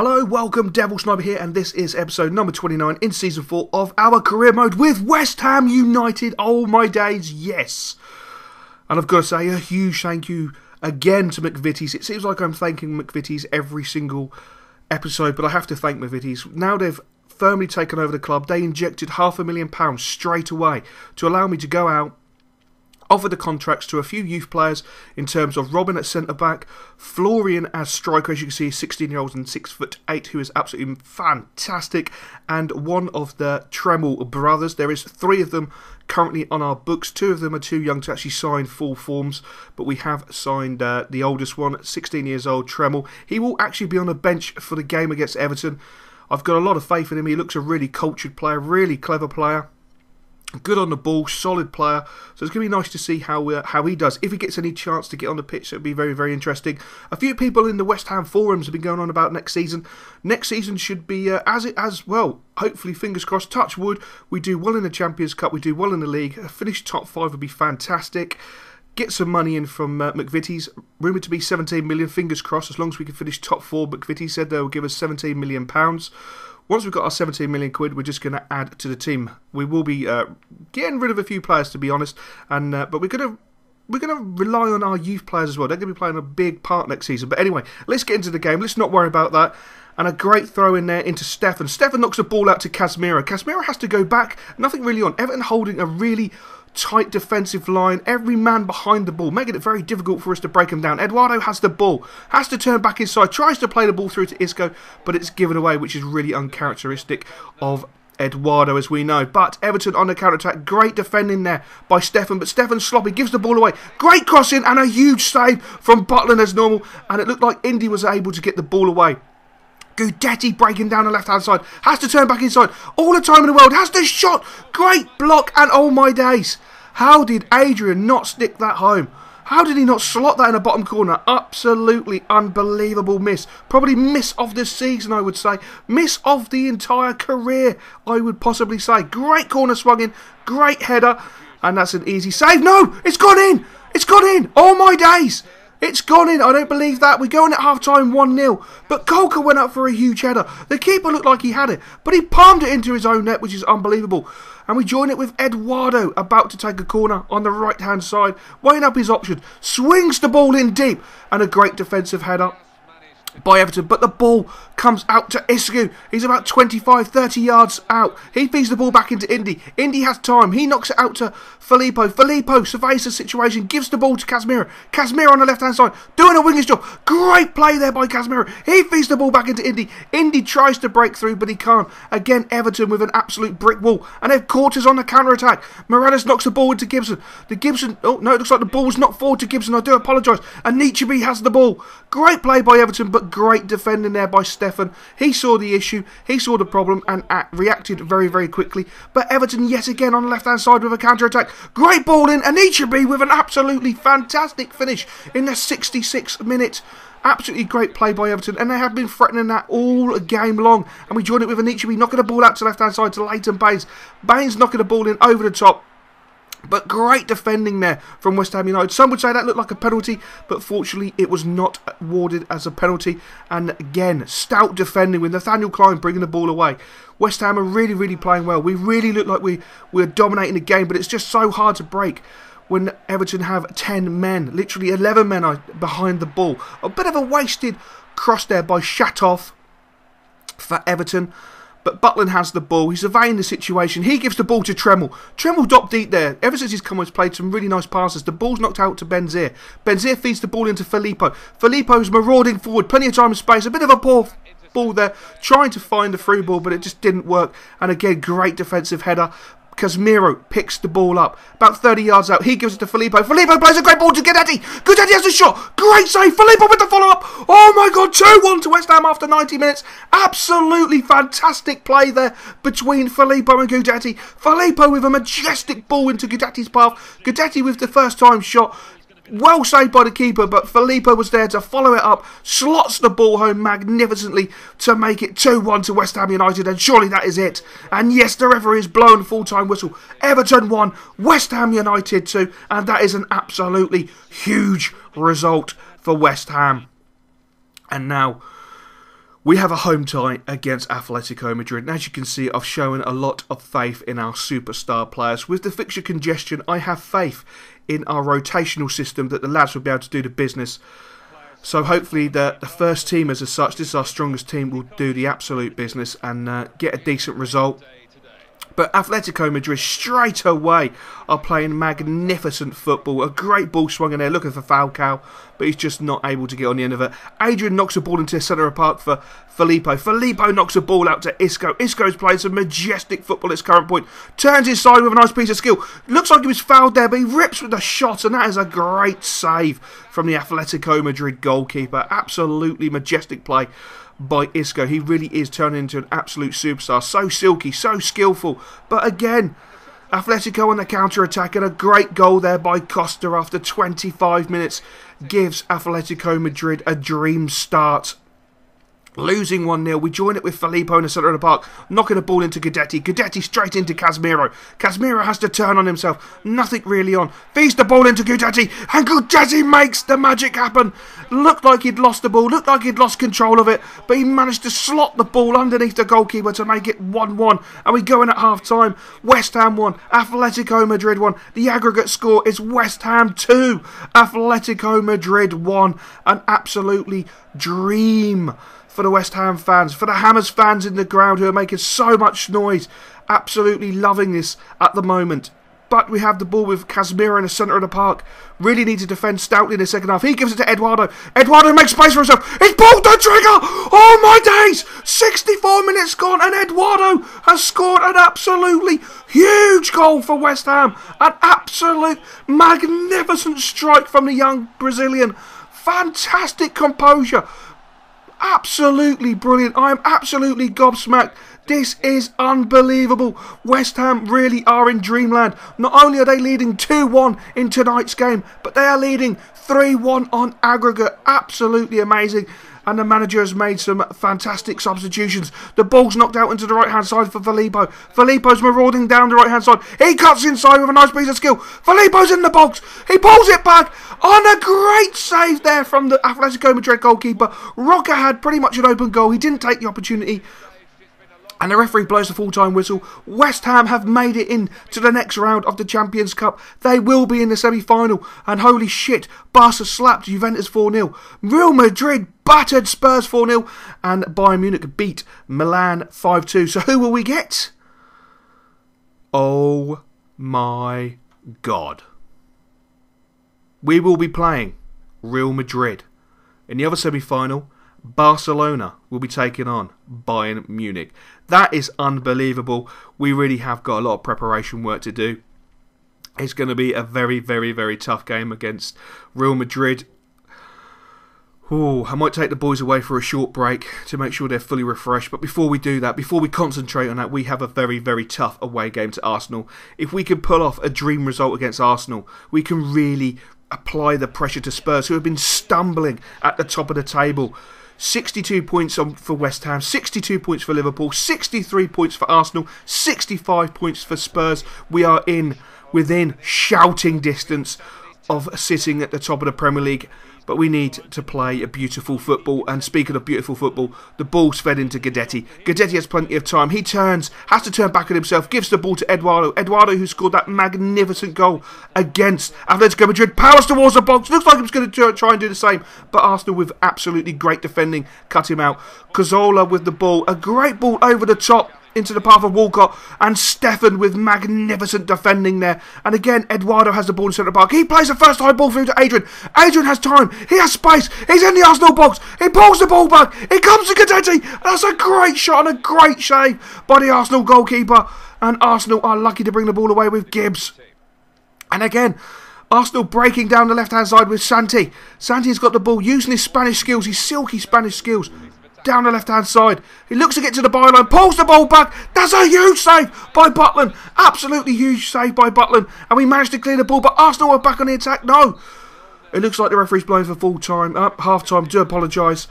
Hello, welcome, Devil Sniper here, and this is episode number 29 in Season 4 of our career mode with West Ham United. Oh my days, yes. And I've got to say a huge thank you again to McVitie's. It seems like I'm thanking McVitie's every single episode, but I have to thank McVitie's. Now they've firmly taken over the club, they injected £500,000 straight away to allow me to go out, offer the contracts to a few youth players in terms of Robin at centre-back, Florian as striker, as you can see, 16-year-old and 6'8", who is absolutely fantastic, and one of the Tremel brothers. There is 3 of them currently on our books. 2 of them are too young to actually sign full forms, but we have signed the oldest one, 16 years old, Tremel. He will actually be on the bench for the game against Everton. I've got a lot of faith in him. He looks a really cultured player, really clever player. Good on the ball, solid player. So it's going to be nice to see how he does. If he gets any chance to get on the pitch, it would be very, very interesting. A few people in the West Ham forums have been going on about next season. Next season should be as well. Hopefully, fingers crossed, touch wood, we do well in the Champions Cup, we do well in the league. A finish top 5 would be fantastic. Get some money in from McVitie's. Rumoured to be 17 million, fingers crossed, as long as we can finish top 4. McVitie said they'll give us £17 million. Once we've got our 17 million quid, we're just going to add to the team. We will be getting rid of a few players, to be honest, and but we're going to rely on our youth players as well. They're going to be playing a big part next season. But anyway, let's get into the game. Let's not worry about that. And a great throw in there into Stefan. Stefan knocks the ball out to Casemiro. Casemiro has to go back. Nothing really on. Everton holding a really tight defensive line, every man behind the ball, making it very difficult for us to break him down. Eduardo has the ball, has to turn back inside, tries to play the ball through to Isco, but it's given away, which is really uncharacteristic of Eduardo, as we know. But Everton on the counter-attack, great defending there by Stefan, but Stefan sloppy, gives the ball away, great crossing and a huge save from Butland as normal, and it looked like Indy was able to get the ball away. Gudetti breaking down the left-hand side, has to turn back inside, all the time in the world, has the shot, great block, and oh my days, how did Adrian not stick that home? How did he not slot that in the bottom corner? Absolutely unbelievable miss. Probably miss of the season, I would say. Miss of the entire career, I would possibly say. Great corner swung in, great header, and that's an easy save. No, it's gone in, it's gone in, oh my days. It's gone in, I don't believe that. We're going at half-time 1-0. But Kolka went up for a huge header. The keeper looked like he had it, but he palmed it into his own net, which is unbelievable. And we join it with Eduardo about to take a corner on the right-hand side, weighing up his options, swings the ball in deep, and a great defensive header by Everton, but the ball comes out to Isco. He's about 25-30 yards out. He feeds the ball back into Indy. Indy has time. He knocks it out to Filippo. Filippo surveys the situation, gives the ball to Casemiro. Casemiro on the left-hand side, doing a winger's job. Great play there by Casemiro. He feeds the ball back into Indy. Indy tries to break through, but he can't. Again, Everton with an absolute brick wall, and they've caught us on the counter-attack. Morales knocks the ball into Gibson. Oh no, it looks like the ball was knocked forward to Gibson. I do apologise. And Nichebe has the ball. Great play by Everton, but great defending there by Stefan. He saw the issue, he saw the problem, and reacted very, very quickly. But Everton yet again on the left-hand side with a counter-attack. Great ball in, and Nichebe with an absolutely fantastic finish in the 66th minute. Absolutely great play by Everton, and they have been threatening that all game long. And we join it with Nichebe knocking the ball out to the left-hand side to Leighton Baines. Baines knocking the ball in over the top. But great defending there from West Ham United. Some would say that looked like a penalty, but fortunately it was not awarded as a penalty. And again, stout defending with Nathaniel Klein bringing the ball away. West Ham are really, really playing well. We really look like we're dominating the game, but it's just so hard to break when Everton have 10 men, literally 11 men behind the ball. A bit of a wasted cross there by Shatov for Everton. But Butland has the ball. He's surveying the situation. He gives the ball to Tremel. Tremel dropped deep there. Ever since he's come on, he's played some really nice passes. The ball's knocked out to Benzier. Benzier feeds the ball into Filippo. Filippo's marauding forward. Plenty of time and space. A bit of a poor ball there. Trying to find the through ball, but it just didn't work. And again, great defensive header. Casemiro picks the ball up. About 30 yards out. He gives it to Filippo. Filippo plays a great ball to Gudetti. Gudetti has a shot. Great save. Filippo with the follow-up. Oh my God. 2-1 to West Ham after 90 minutes. Absolutely fantastic play there between Filippo and Gudetti. Filippo with a majestic ball into Gudetti's path. Gudetti with the first time shot. Well saved by the keeper, but Filippo was there to follow it up, slots the ball home magnificently to make it 2-1 to West Ham United, and surely that is it. And yes, the referee has blown full-time whistle. Everton 1, West Ham United 2, and that is an absolutely huge result for West Ham. And now We have a home tie against Atletico Madrid, and as you can see, I've shown a lot of faith in our superstar players. With the fixture congestion, I have faith in our rotational system that the lads will be able to do the business. So hopefully the first teamers as such, this is our strongest team, will do the absolute business and get a decent result. But Atletico Madrid straight away are playing magnificent football. A great ball swung in there, looking for Falcao, but he's just not able to get on the end of it. Adrian knocks a ball into the centre of the park for Filippo. Filippo knocks a ball out to Isco. Isco's playing some majestic football at this current point. Turns inside with a nice piece of skill. Looks like he was fouled there, but he rips with the shot, and that is a great save from the Atletico Madrid goalkeeper. Absolutely majestic play by Isco. He really is turning into an absolute superstar. So silky, so skillful. But again, Atletico on the counter-attack, and a great goal there by Costa after 25 minutes gives Atletico Madrid a dream start. Losing 1-0, we join it with Filippo in the centre of the park, knocking a ball into Guidetti. Guidetti straight into Casemiro. Casemiro has to turn on himself. Nothing really on. Feeds the ball into Guidetti, and Guidetti makes the magic happen. Looked like he'd lost the ball, looked like he'd lost control of it, but he managed to slot the ball underneath the goalkeeper to make it 1-1. And we go in at half-time. West Ham 1, Atletico Madrid 1. The aggregate score is West Ham 2, Atletico Madrid 1. An absolutely dream for the West Ham fans, for the Hammers fans in the ground who are making so much noise. Absolutely loving this at the moment. But we have the ball with Casemiro in the centre of the park. Really need to defend stoutly in the second half. He gives it to Eduardo. Eduardo makes space for himself. He's pulled the trigger! Oh my days! 64 minutes gone, and Eduardo has scored an absolutely huge goal for West Ham. An absolute magnificent strike from the young Brazilian. Fantastic composure. Absolutely brilliant. I am absolutely gobsmacked. This is unbelievable. West Ham really are in dreamland. Not only are they leading 2-1 in tonight's game, but they are leading 3-1 on aggregate. Absolutely amazing. And the manager has made some fantastic substitutions. The ball's knocked out into the right-hand side for Filippo. Filippo's marauding down the right-hand side. He cuts inside with a nice piece of skill. Filippo's in the box. He pulls it back on a great save there from the Atletico Madrid goalkeeper. Roca had pretty much an open goal. He didn't take the opportunity. And the referee blows the full-time whistle. West Ham have made it in to the next round of the Champions Cup. They will be in the semi-final. And holy shit, Barca slapped Juventus 4-0. Real Madrid battered Spurs 4-0. And Bayern Munich beat Milan 5-2. So who will we get? Oh my God. We will be playing Real Madrid. In the other semi-final, Barcelona will be taking on Bayern Munich. That is unbelievable. We really have got a lot of preparation work to do. It's going to be a very, very, very tough game against Real Madrid. Ooh, I might take the boys away for a short break to make sure they're fully refreshed. But before we do that, before we concentrate on that, we have a very, very tough away game to Arsenal. If we can pull off a dream result against Arsenal, we can really apply the pressure to Spurs, who have been stumbling at the top of the table. 62 points for West Ham, 62 points for Liverpool, 63 points for Arsenal, 65 points for Spurs. We are within shouting distance of sitting at the top of the Premier League. But we need to play a beautiful football. And speaking of beautiful football, the ball's fed into Guidetti. Guidetti has plenty of time. He has to turn back on himself, gives the ball to Eduardo. Eduardo, who scored that magnificent goal against Atletico Madrid, powers towards the box. Looks like he was going to try and do the same. But Arsenal, with absolutely great defending, cut him out. Cazorla with the ball. A great ball over the top into the path of Walcott, and Stefan with magnificent defending there. And again, Eduardo has the ball in centre park. He plays the first high ball through to Adrian. Adrian has time. He has space. He's in the Arsenal box. He pulls the ball back. It comes to Guidetti. That's a great shot and a great save by the Arsenal goalkeeper. And Arsenal are lucky to bring the ball away with Gibbs. And again, Arsenal breaking down the left-hand side with Santi. Santi's got the ball, using his Spanish skills, his silky Spanish skills. Down the left-hand side. He looks to get to the byline, pulls the ball back. That's a huge save by Butland. Absolutely huge save by Butland. And we managed to clear the ball, but Arsenal are back on the attack. No. It looks like the referee's blowing for full-time. Half-time, do apologise.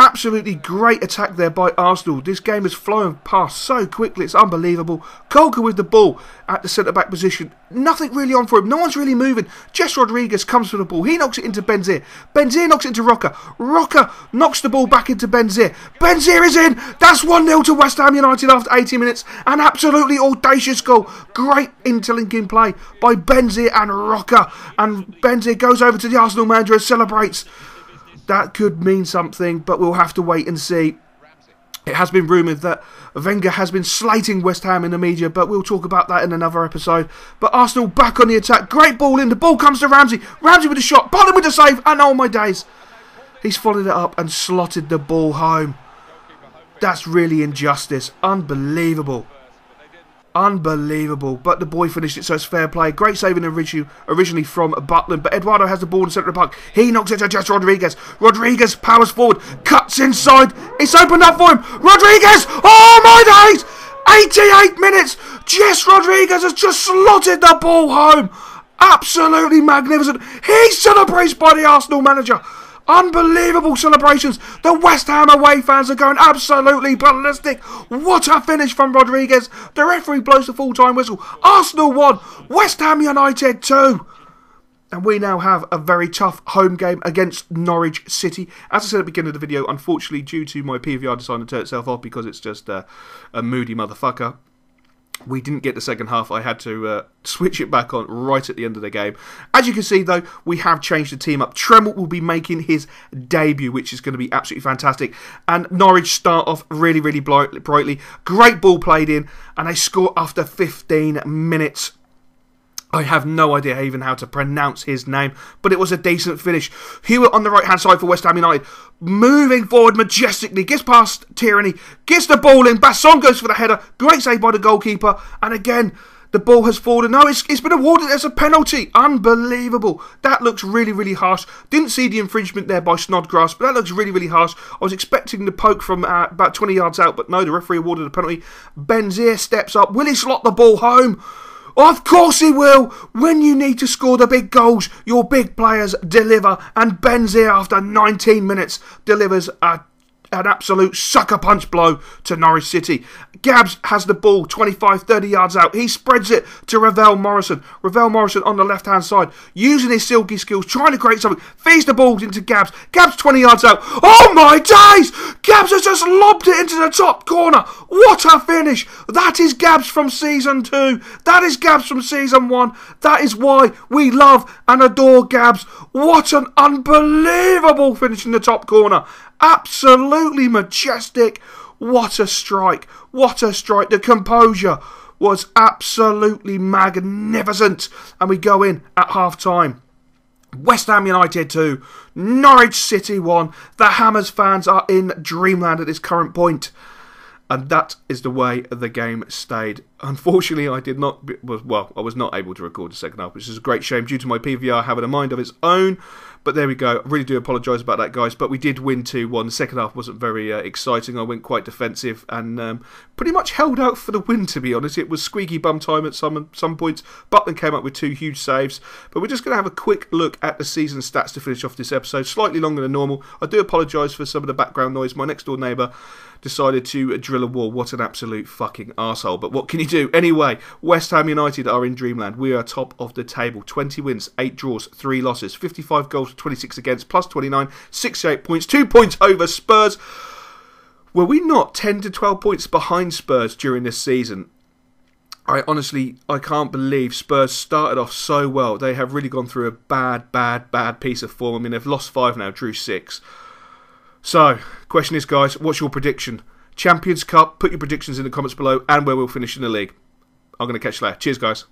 Absolutely great attack there by Arsenal. This game has flown past so quickly, it's unbelievable. Kolka with the ball at the centre-back position. Nothing really on for him. No one's really moving. Jess Rodriguez comes for the ball. He knocks it into Benzir. Benzir knocks it into Roca. Roca knocks the ball back into Benzir. Benzir is in. That's 1-0 to West Ham United after 80 minutes. An absolutely audacious goal. Great interlinking play by Benzir and Roca. And Benzir goes over to the Arsenal manager and celebrates. That could mean something, but we'll have to wait and see. It has been rumoured that Wenger has been slating West Ham in the media, but we'll talk about that in another episode. But Arsenal back on the attack. Great ball in. The ball comes to Ramsey. Ramsey with a shot. Bottom with a save. And oh my days. He's followed it up and slotted the ball home. That's really injustice. Unbelievable. Unbelievable. But the boy finished it, so it's fair play. Great saving originally from Butland, but Eduardo has the ball in the centre of the park. He knocks it to Jess Rodriguez. Rodriguez powers forward, cuts inside. It's opened up for him. Rodriguez! Oh my days! 88 minutes. Jess Rodriguez has just slotted the ball home. Absolutely magnificent. He celebrates by the Arsenal manager. Unbelievable celebrations. The West Ham away fans are going absolutely ballistic. What a finish from Rodriguez. The referee blows the full-time whistle. Arsenal 1, West Ham United 2. And we now have a very tough home game against Norwich City. As I said at the beginning of the video, unfortunately, due to my PVR deciding to turn itself off because it's just a moody motherfucker, we didn't get the second half. I had to switch it back on right at the end of the game. As you can see, though, we have changed the team up. Tremble will be making his debut, which is going to be absolutely fantastic. And Norwich start off really, really brightly. Great ball played in, and they score after 15 minutes. I have no idea even how to pronounce his name, but it was a decent finish. Hewitt on the right-hand side for West Ham United, moving forward majestically, gets past Tierney, gets the ball in, Basson goes for the header, great save by the goalkeeper, and again, the ball has fallen. No, it's been awarded as a penalty. Unbelievable. That looks really, really harsh. Didn't see the infringement there by Snodgrass, but that looks really, really harsh. I was expecting the poke from about 20 yards out, but no, the referee awarded a penalty. Benzir steps up. Will he slot the ball home? Of course he will. When you need to score the big goals, your big players deliver. And Benzir, after 19 minutes, delivers an absolute sucker punch blow to Norwich City. Gabbs has the ball 25-30 yards out. He spreads it to Ravel Morrison. Ravel Morrison on the left-hand side, using his silky skills, trying to create something. Feeds the ball into Gabbs. Gabbs 20 yards out. Oh my days! Gabbs has just lobbed it into the top corner. What a finish! That is Gabbs from Season 2. That is Gabbs from Season 1. That is why we love and adore Gabbs. What an unbelievable finish in the top corner. Absolutely majestic. What a strike. What a strike. The composure was absolutely magnificent. And we go in at half-time. West Ham United 2, Norwich City 1. The Hammers fans are in dreamland at this current point. And that is the way the game stayed. Unfortunately, I was not able to record the second half, which is a great shame due to my PVR having a mind of its own. But there we go. I really do apologise about that, guys. But we did win 2-1. The second half wasn't very exciting. I went quite defensive and pretty much held out for the win, to be honest. It was squeaky bum time at some points. Butland came up with 2 huge saves. But we're just going to have a quick look at the season stats to finish off this episode. Slightly longer than normal. I do apologise for some of the background noise. My next door neighbour decided to drill a wall. What an absolute fucking arsehole. But what can you do? Anyway, West Ham United are in dreamland. We are top of the table. 20 wins, 8 draws, 3 losses, 55 goals, 26 against, plus 29, 68 points, 2 points over Spurs. Were we not 10 to 12 points behind Spurs during this season? I can't believe Spurs started off so well. They have really gone through a bad piece of form. I mean, they've lost 5 now, drew 6. So, question is, guys, what's your prediction? Champions Cup, put your predictions in the comments below and where we'll finish in the league. I'm going to catch you later. Cheers, guys.